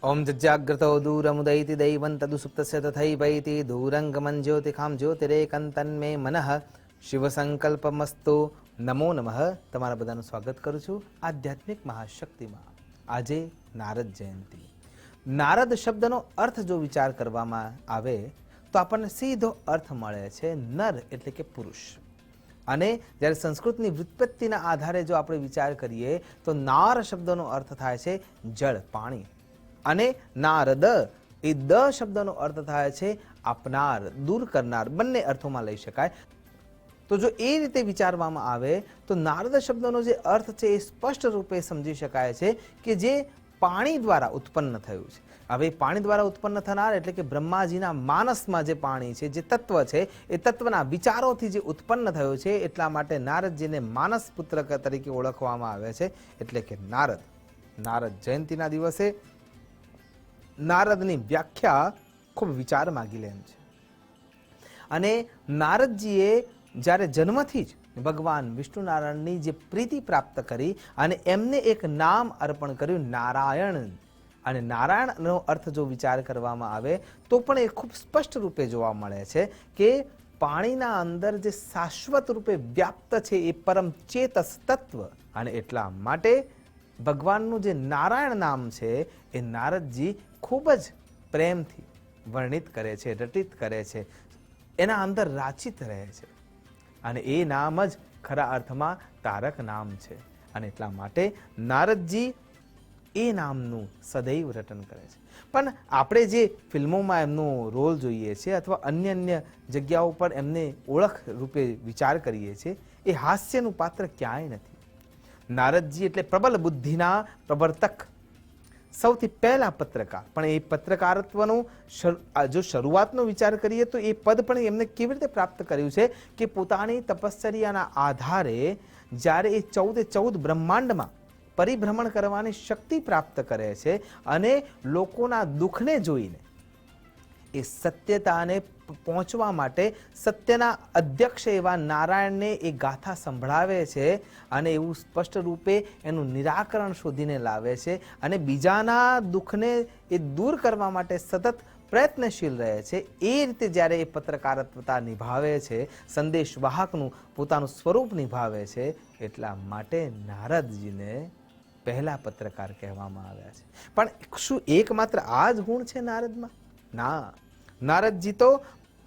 ओम जज्जाग्रतो दूरमुदयति दैवं तदुसुप्तस्य तथैवैति दूरङ्गमं ज्योतिखां ज्योतिरेकन्तन्मे मनः शिवसंकल्पमस्तु। नमो नमः। તમારા બધાનું સ્વાગત કરું છું આધ્યાત્મિક મહાશક્તિમાં। આજે નારદ જયંતિ। નારદ શબ્દનો અર્થ જો વિચાર કરવામાં આવે તો આપણને સીધો અર્થ મળે છે નર એટલે કે પુરુષ। અને જ્યારે સંસ્કૃતની વ્યુત્પત્તિના આધારે જો આપણે વિચાર કરીએ તો નાર શબ્દનો અર્થ થાય છે જળ પાણી, અને નારદ એ દ શબ્દનો અર્થ થાય છે આપનાર, દૂર કરનાર, બંને અર્થોમાં લઈ શકાય। તો જો એ રીતે વિચારવામાં આવે તો નારદ શબ્દનો જે અર્થ છે એ સ્પષ્ટ રૂપે સમજી શકાય છે કે જે પાણી દ્વારા ઉત્પન્ન થયું છે। હવે પાણી દ્વારા ઉત્પન્ન થનાર એટલે કે બ્રહ્માજીના માનસમાં જે પાણી છે, જે તત્વ છે, એ તત્વના વિચારોથી જે ઉત્પન્ન થયું છે, એટલા માટે નારદજીને માનસ પુત્ર તરીકે ઓળખવામાં આવે છે, એટલે કે નારદ। નારદ જયંતિના દિવસે નારદની વ્યાખ્યા ખૂબ વિચાર માગી લે એમ છે। અને નારદજીએ જ્યારે જન્મથી જ ભગવાન વિષ્ણુનારાયણની જે પ્રીતિ પ્રાપ્ત કરી અને એમને એક નામ અર્પણ કર્યું નારાયણ। અને નારાયણનો અર્થ જો વિચાર કરવામાં આવે તો પણ એ ખૂબ સ્પષ્ટ રૂપે જોવા મળે છે કે પાણીના અંદર જે શાશ્વત રૂપે વ્યાપ્ત છે એ પરમ ચેતસ તત્વ। અને એટલા માટે ભગવાનનું જે નારાયણ નામ છે એ નારદજી ખૂબ જ પ્રેમથી વર્ણિત કરે છે, રટિત કરે છે, એના અંદર રાચિત રહે છે। અને એ નામ જ ખરા અર્થમાં તારક નામ છે। અને એટલા માટે નારદજી એ નામનું સદૈવ રટન કરે છે। પણ આપણે જે ફિલ્મોમાં એમનો રોલ જોઈએ છીએ અથવા અન્ય જગ્યાઓ પર એમને ઓળખ રૂપે વિચાર કરીએ છીએ, એ હાસ્યનું પાત્ર ક્યાંય નથી। નારદજી એટલે પ્રબલ બુદ્ધિના પ્રવર્તક, સૌથી પહેલા પત્રકાર। પણ એ પત્રકારત્વનું જો શરૂઆતનો વિચાર કરીએ તો એ પદ પણ એમને કેવી રીતે પ્રાપ્ત કર્યું છે કે પોતાની તપશ્ચર્યાના આધારે જ્યારે એ 14 બ્રહ્માંડમાં પરિભ્રમણ કરવાની શક્તિ પ્રાપ્ત કરે છે અને લોકોના દુઃખને જોઈને એ સત્યતાને પહોંચવા માટે સત્યના અધ્યક્ષ એવા નારાયણને એ ગાથા સંભળાવે છે અને એવું સ્પષ્ટ રૂપે એનું નિરાકરણ શોધીને લાવે છે અને બીજાના દુઃખને એ દૂર કરવા માટે સતત પ્રયત્નશીલ રહે છે। એ રીતે જ્યારે એ પત્રકારત્વતા નિભાવે છે, સંદેશવાહકનું પોતાનું સ્વરૂપ નિભાવે છે, એટલા માટે નારદજીને પહેલા પત્રકાર કહેવામાં આવ્યા છે। પણ શું એકમાત્ર આ જ ગુણ છે નારદમાં? ના, નારદજી તો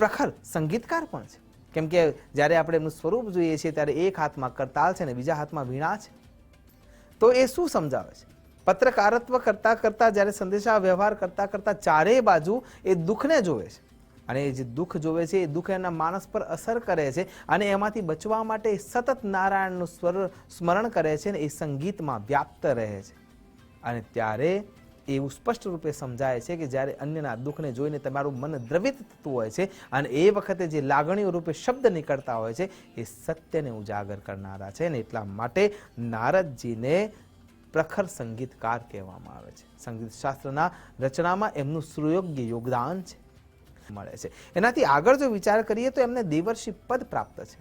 પ્રખર સંગીતકાર પણ છે। કેમ કે જ્યારે આપણે એમનું સ્વરૂપ જોઈએ છીએ ત્યારે એક હાથમાં કરતાલ છે ને બીજા હાથમાં વીણા છે। તો એ શું સમજાવે છે? પત્રકારત્વ કરતા કરતા જ્યારે સંદેશા વ્યવહાર કરતા કરતા ચારેય બાજુ એ દુઃખને જોવે છે અને એ જે દુઃખ જોવે છે એ દુઃખ એના માનસ પર અસર કરે છે અને એમાંથી બચવા માટે સતત નારાયણનું સ્મરણ કરે છે ને એ સંગીતમાં વ્યાપ્ત રહે છે। અને ત્યારે એવું સ્પષ્ટ રૂપે સમજાય છે કે જ્યારે અન્યના દુઃખને જોઈને તમારું મન દ્રવિત થતું હોય છે અને એ વખતે જે લાગણીઓ રૂપે શબ્દ નીકળતા હોય છે એ સત્યને ઉજાગર કરનારા છે। ને એટલા માટે નારદજીને પ્રખર સંગીતકાર કહેવામાં આવે છે। સંગીત શાસ્ત્રના રચનામાં એમનું સુયોગ્ય યોગદાન છે મળે છે। એનાથી આગળ જો વિચાર કરીએ તો એમને દેવર્ષિ પદ પ્રાપ્ત છે।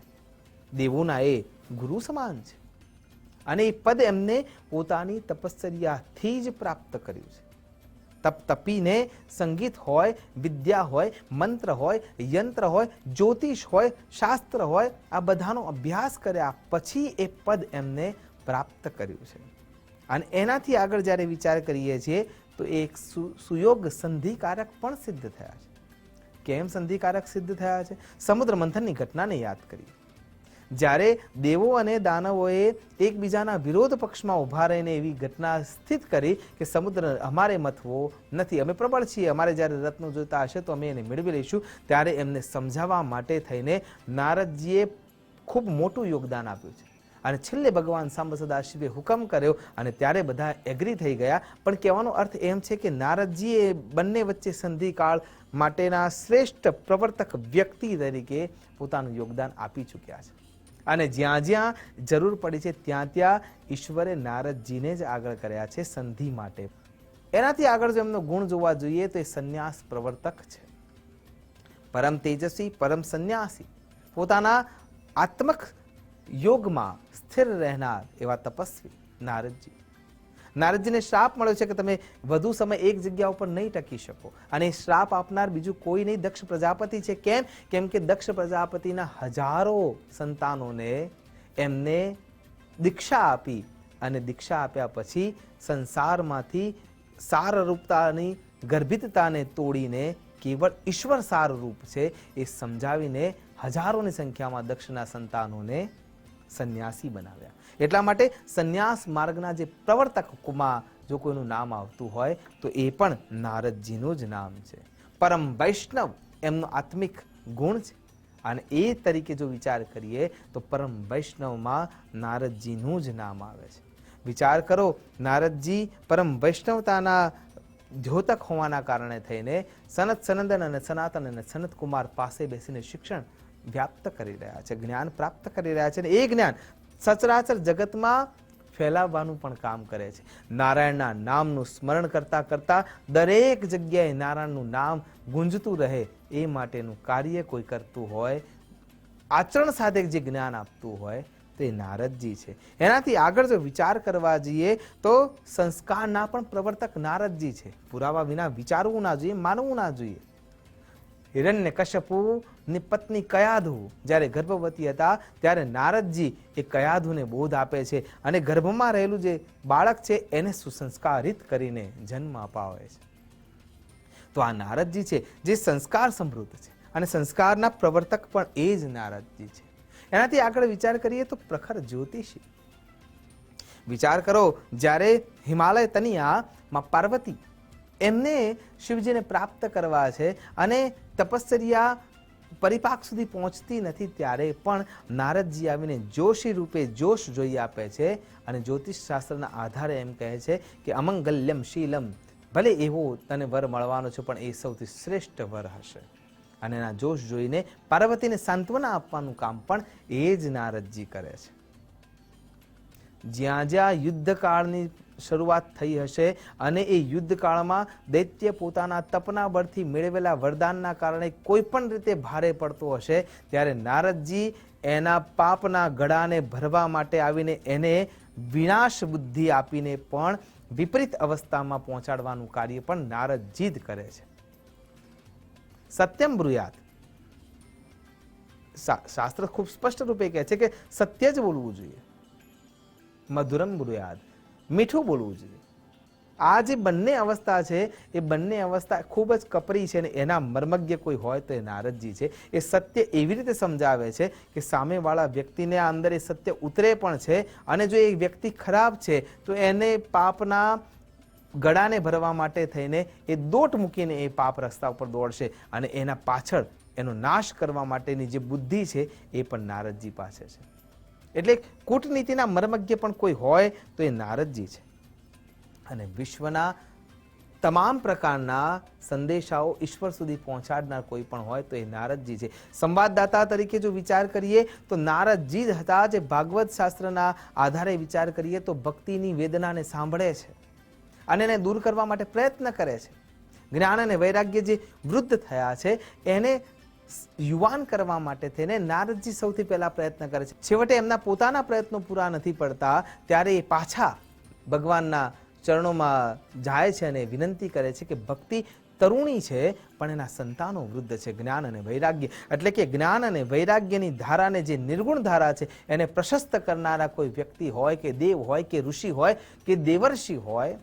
દેવોના એ ગુરુ સમાન છે અને એ પદ એમને પોતાની તપશ્ચર્યાથી જ પ્રાપ્ત કર્યું છે। તપ તપીને સંગીત હોય, વિદ્યા હોય, મંત્ર હોય, યંત્ર હોય, જ્યોતિષ હોય, શાસ્ત્ર હોય, આ બધાનો અભ્યાસ કર્યા પછી એ પદ એમને પ્રાપ્ત કર્યું છે। અને એનાથી આગળ જ્યારે વિચાર કરીએ છીએ તો એક સુયોગ સંધિકારક પણ સિદ્ધ થયા છે। કેમ સંધિકારક સિદ્ધ થયા છે? સમુદ્ર મંથનની ઘટનાને યાદ કરીએ। જ્યારે દેવો અને દાનવોએ એકબીજાના વિરોધ પક્ષમાં ઊભા રહીને એવી ઘટના સ્થિત કરી કે સમુદ્ર અમારે મથવો નથી, અમે પ્રબળ છીએ, અમારે જ્યારે રત્નો જોઈતા હશે તો અમે એને મેળવી લઈશું। ત્યારે એમને સમજાવવા માટે થઈને નારદજીએ ખૂબ મોટું યોગદાન આપ્યું છે અને છેલ્લે ભગવાન સાંબ સદાશિવે હુકમ કર્યો અને ત્યારે બધા એગ્રી થઈ ગયા। પણ કહેવાનો અર્થ એમ છે કે નારદજીએ બંને વચ્ચે સંધિકાળ માટેના શ્રેષ્ઠ પ્રવર્તક વ્યક્તિ તરીકે પોતાનું યોગદાન આપી ચૂક્યા છે અને જ્યાં જ્યાં જરૂર પડી છે ત્યાં ત્યાં ઈશ્વરે નારદજીને જ આગળ કર્યા છે સંધિ માટે। એનાથી આગળ જો એમનો ગુણ જોવા જોઈએ તો એ સંન્યાસ પ્રવર્તક છે। પરમ તેજસ્વી, પરમ સંન્યાસી, પોતાના આત્મક યોગમાં સ્થિર રહેનાર એવા તપસ્વી નારદજી। નારદજીને શ્રાપ મળ્યો છે કે તમે વધુ સમય એક જગ્યા ઉપર નહીં ટકી શકો, અને શ્રાપ આપનાર બીજું કોઈ નહીં, દક્ષ પ્રજાપતિ છે. કેમ કે દક્ષ પ્રજાપતિના હજારો સંતાનોને એમને દીક્ષા આપી, અને દીક્ષા આપ્યા પછી સંસારમાંથી સારરૂપતાની ગર્ભિતતાને તોડીને કેવળ ઈશ્વર સારરૂપ છે એ સમજાવીને હજારોની સંખ્યામાં દક્ષના સંતાનોને સંન્યાસી બનાવ્યા. એટલા માટે સંન્યાસ માર્ગના જે પ્રવર્તકમાં જો કોઈનું નામ આવતું હોય તો એ પણ નારદજીનું જ નામ છે. પરમ વૈષ્ણવ એમનો આત્મિક ગુણ છે, અને એ તરીકે જો વિચાર કરીએ તો પરમ વૈષ્ણવમાં નારદજીનું જ નામ આવે છે. વિચાર કરો, નારદજી પરમ વૈષ્ણવતાના દ્યોતક હોવાના કારણે થઈને સનત સનંદન અને સનાતન અને સનત કુમાર પાસે બેસીને શિક્ષણ વ્યાપ્ત કરી રહ્યા છે, જ્ઞાન પ્રાપ્ત કરી રહ્યા છે, અને એ જ્ઞાન સચરાચર જગતમાં ફેલાવવાનું પણ કામ કરે છે. નારાયણના નામનું સ્મરણ કરતા કરતા દરેક જગ્યાએ નારાયણનું નામ ગુંજતું રહે એ માટેનું કાર્ય કોઈ કરતું હોય, આચરણ સાથે જે જ્ઞાન આપતું હોય તો એ નારદજી છે. એનાથી આગળ જો વિચાર કરવા જઈએ તો સંસ્કારના પણ પ્રવર્તક નારદજી છે. પુરાવા વિના વિચારવું ના જોઈએ, માનવું ના જોઈએ. હિરણ્યકશ્યપુની પત્ની કયાધુ જ્યારે ગર્ભવતી હતા ત્યારે નારદજી એ કયાધુને બોધ આપે છે, અને ગર્ભમાં રહેલું જે બાળક છે એને સુસંસ્કારિત કરીને જન્મ અપાવે છે. તો આ નારદજી છે જે સંસ્કાર સમૃદ્ધ છે, અને સંસ્કારના પ્રવર્તક પણ એ જ નારદજી છે. એનાથી આગળ વિચાર કરીએ તો પ્રખર જ્યોતિષી. વિચાર કરો, જ્યારે હિમાલય તનિયામાં પાર્વતી એમને શિવજીને પ્રાપ્ત કરવા છે અને તપશ્ચર્યા પરિપાક સુધી પહોંચતી નથી, ત્યારે પણ નારદજી આવીને જોશી રૂપે જોશ જોઈ આપે છે, અને જ્યોતિષ શાસ્ત્રના આધારે એમ કહે છે કે અમંગલ્યમ શીલમ, ભલે એવો તને વર મળવાનો છે પણ એ સૌથી શ્રેષ્ઠ વર હશે. અને એના જોશ જોઈને પાર્વતીને સાંત્વના આપવાનું કામ પણ એ જ નારદજી કરે છે. જ્યાં જ્યાં યુદ્ધકાળની શરૂઆત થઈ હશે અને એ યુદ્ધકાળમાં દૈત્ય પોતાના તપના બળથી મેળવેલા વરદાનના કારણે કોઈ પણ રીતે ભારે પડતો હશે, ત્યારે નારદજી એના પાપના ગળાને ભરવા માટે આવીને એને વિનાશ બુદ્ધિ આપીને પણ વિપરીત અવસ્થામાં પહોંચાડવાનું કાર્ય પણ નારદજી જ કરે છે. સત્યમ બ્રુયાત, શાસ્ત્ર ખૂબ સ્પષ્ટ રૂપે કહે છે કે સત્ય જ બોલવું જોઈએ. મધુરમ બ્રુયાત, મીઠું બોલવું જોઈએ. આ જે બંને અવસ્થા છે એ બંને અવસ્થા ખૂબ જ કપરી છે, અને એના મર્મજ્ઞ કોઈ હોય તો એ નારદજી છે. એ સત્ય એવી રીતે સમજાવે છે કે સામેવાળા વ્યક્તિને આ અંદર એ સત્ય ઉતરે પણ છે, અને જો એ વ્યક્તિ ખરાબ છે તો એને પાપના ગળાને ભરવા માટે થઈને એ દોટ મૂકીને એ પાપ રસ્તા ઉપર દોડશે, અને એના પાછળ એનો નાશ કરવા માટેની જે બુદ્ધિ છે એ પણ નારદજી પાસે છે. એટલે કૂટનીતિના મર્મજ્ઞ પણ કોઈ હોય તો એ નારદજી છે. અને વિશ્વના તમામ પ્રકારના સંદેશાઓ ઈશ્વર સુધી પહોંચાડનાર કોઈ પણ હોય તો એ નારદજી છે. સંવાદદાતા તરીકે જો વિચાર કરીએ તો નારદજી જ હતા, જે ભાગવત શાસ્ત્રના આધારે વિચાર કરીએ તો ભક્તિની વેદનાને સાંભળે છે અને એને દૂર કરવા માટે પ્રયત્ન કરે છે. જ્ઞાન અને વૈરાગ્ય જે વૃદ્ધ થયા છે એને યુવાન કરવા માટે થઈને નારદજી સૌથી પહેલા પ્રયત્ન કરે છે. છેવટે એમના પોતાના પ્રયત્નો પૂરા નથી પડતા ત્યારે એ પાછા ભગવાનના ચરણોમાં જાય છે અને વિનંતી કરે છે કે ભક્તિ તરુણી છે પણ એના સંતાનો વૃદ્ધ છે. જ્ઞાન અને વૈરાગ્ય એટલે કે જ્ઞાન અને વૈરાગ્યની ધારાને જે નિર્ગુણ ધારા છે એને પ્રશસ્ત કરનારા કોઈ વ્યક્તિ હોય કે દેવ હોય કે ઋષિ હોય કે દેવર્ષિ હોય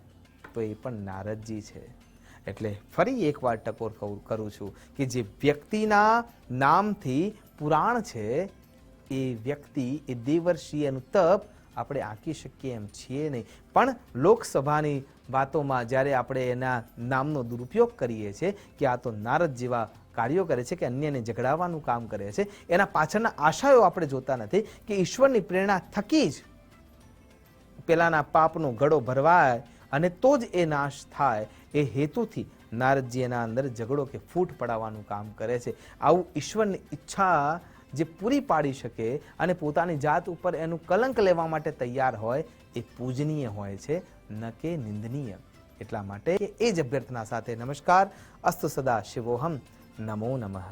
તો એ પણ નારદજી છે. એટલે ફરી એકવાર ટકોર કરું છું કે જે વ્યક્તિના નામથી પુરાણ છે એ વ્યક્તિ, એ દેવર્ષિ, એનું તપ આપણે આંકી શકીએ એમ છીએ નહીં. પણ લોકસભાની વાતોમાં જ્યારે આપણે એના નામનો દુરુપયોગ કરીએ છીએ કે આ તો નારદ જેવા કાર્યો કરે છે કે અન્યને ઝઘડાવવાનું કામ કરે છે, એના પાછળના આશયો આપણે જોતા નથી કે ઈશ્વરની પ્રેરણા થકી જ પેલાના પાપનો ગળો ભરવાય અને તો જ એ નાશ થાય, એ હેતુથી નારદજી એના અંદર ઝઘડો કે ફૂટ પડાવવાનું કામ કરે છે. આવું ઈશ્વરની ઈચ્છા જે પૂરી પાડી શકે અને પોતાની જાત ઉપર એનું કલંક લેવા માટે તૈયાર હોય એ પૂજનીય હોય છે, ન કે નિંદનીય. એટલા માટે એ જ અભ્યર્થના સાથે નમસ્કાર. અસ્તુ સદા શિવોહમ. નમો નમઃ.